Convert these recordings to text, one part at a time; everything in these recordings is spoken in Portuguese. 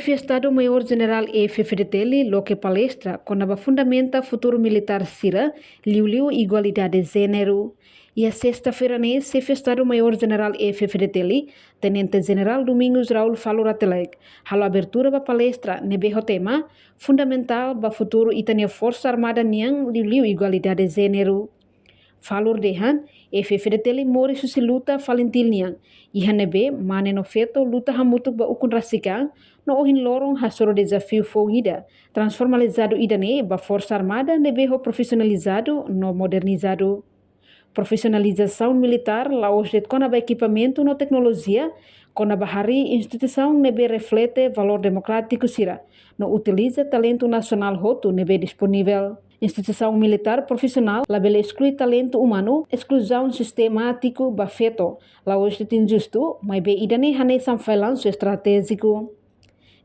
Chefe Estado-Maior General FFDT lo que palestra com a fundamenta futuro militar Sira, liu igualdade de gênero. E a sexta-feira, Chefe Estado-Maior General FFDT, Tenente General Domingos Raul Falurateleg, halo abertura da palestra nebe o tema fundamental para futuro itania Força Armada niang liu igualdade de gênero. Falur dehan, FFDT mori susi luta falentil niang, ihan nebe mane no feto luta hamutuk ba ukun rasikang, no ohin lorong hasoro desafio fogida, transformalizado idane ba Força Armada nebe ho profissionalizado no modernizado. Profissionalização militar laos de conaba equipamento no tecnologia, conaba hari instituição nebe reflete valor democrático sira, no utiliza talento nacional hotu nebe disponível. Instituição militar profissional labele exclui talento humano, exclusão sistemático bafeto, laos de injusto, mas be idane hane samfailanço estratégico.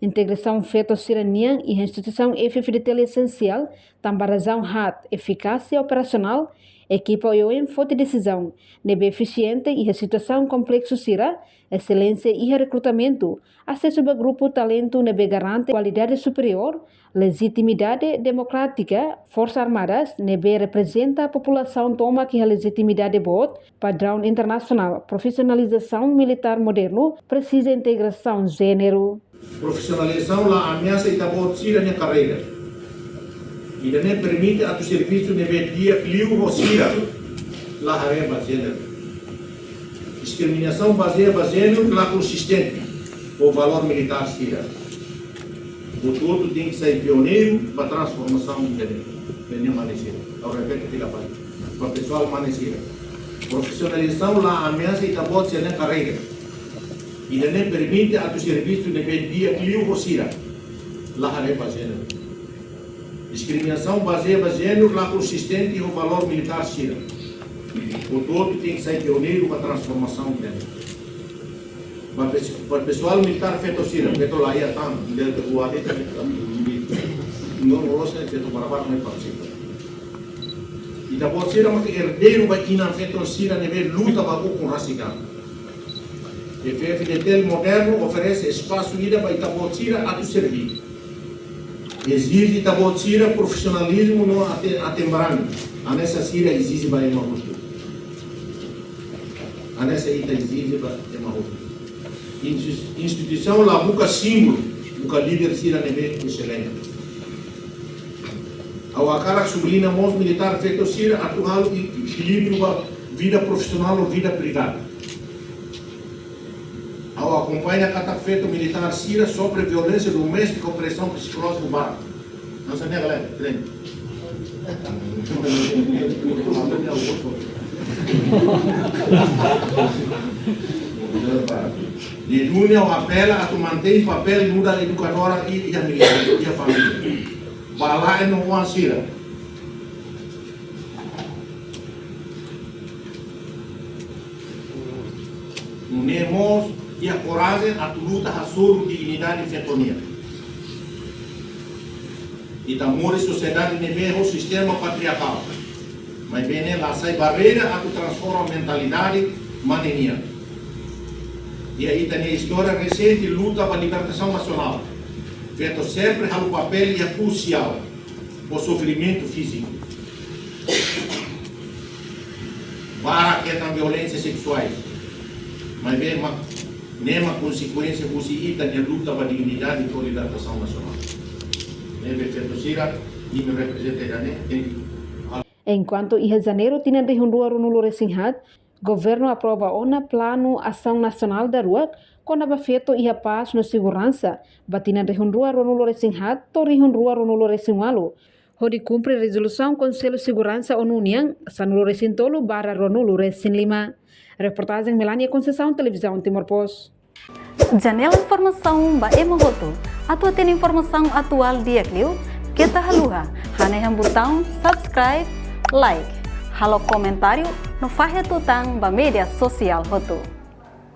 Integração feita siranian e instituição FFDT essencial, tambarazão hat, eficácia operacional, equipa OEM forte decisão, nebe eficiente e a situação complexo sira, excelência e recrutamento, acesso ao grupo talento nebe garante qualidade superior, legitimidade democrática, Forças Armadas nebe representa a população toma que a legitimidade bot, padrão internacional, profissionalização militar moderno, precisa integração gênero. Profissionalização la ameaça e tabot sira na carreira. E também permite a tu serviço de dia liu ou sira la hareba gênero. Discriminação baseada gênero la consistente o valor militar sira. O todo tem que ser pioneiro para a transformação do gênero. Tenha maneira. Eu repito que para o pessoal maneira. Profissionalização la ameaça e tabot sira na carreira. E também permite a tu serviço de dia liu ou sira la hareba gênero. Discriminação baseada em gênero lá consistente e o valor militar sira. O todo tem que ser pioneiro para a transformação dele. Para o pessoal militar feito sira, feito lá ia tanto, dentro do AD não roça feito para baixo não participa. E da boa sira mas herdeiro vai ir na feito sira neve luta com racicado. O FFDT moderno oferece espaço ida para a sira a tu servir. Exige tabotira profissionalismo no atembrano. A nessa sira exige para uma rosto. A nessa ita exige para uma rosto. Instituição lá buca símbolo, buca líder sira neve excelente. Ao acara sublinha mos militar feito sira atual equilíbrio da vida profissional ou vida privada. Ao acompanha cada feito militar sira sobre violência doméstica, opressão psicológica do barco. Não sei nem galera, treino. De junho ao apela a tu mantém o papel muda a educadora e a militar e a família. Para lá é não uma sira. Nemos e a coragem a luta a sua dignidade e fetonia. E tamor sociedade neve o sistema patriarcal. Mas bem lá sai barreira a tu transforma a mentalidade manenia. E aí tem a história recente luta para a libertação nacional. Feito sempre ao papel e a crucial o sofrimento físico. Para que a violência sexuais. Mas bem nenhuma consequência possível na luta para a dignidade e a libertação nacional. Enquanto em janeiro tinha de rua Ronulo Resinhat, governo aprova ona plano ação nacional da rua, quando a feito e a paz no segurança, batina de rua Ronulo Resinhat, tori rua Ronulo Resinwalo. Hodi cumpre resolução Conselho Segurança ONU Niang, Sanulo Resintolo barra Ronulo Resin 5. Reportagem Melania Conceição, Televisão Timor Post. Janela informação ba emohoto. Atua tem informação atual dia Clio. Kita haluha. Hane yang botão subscribe, like. Halo comentário no fahe tutang ba media sosial hoto.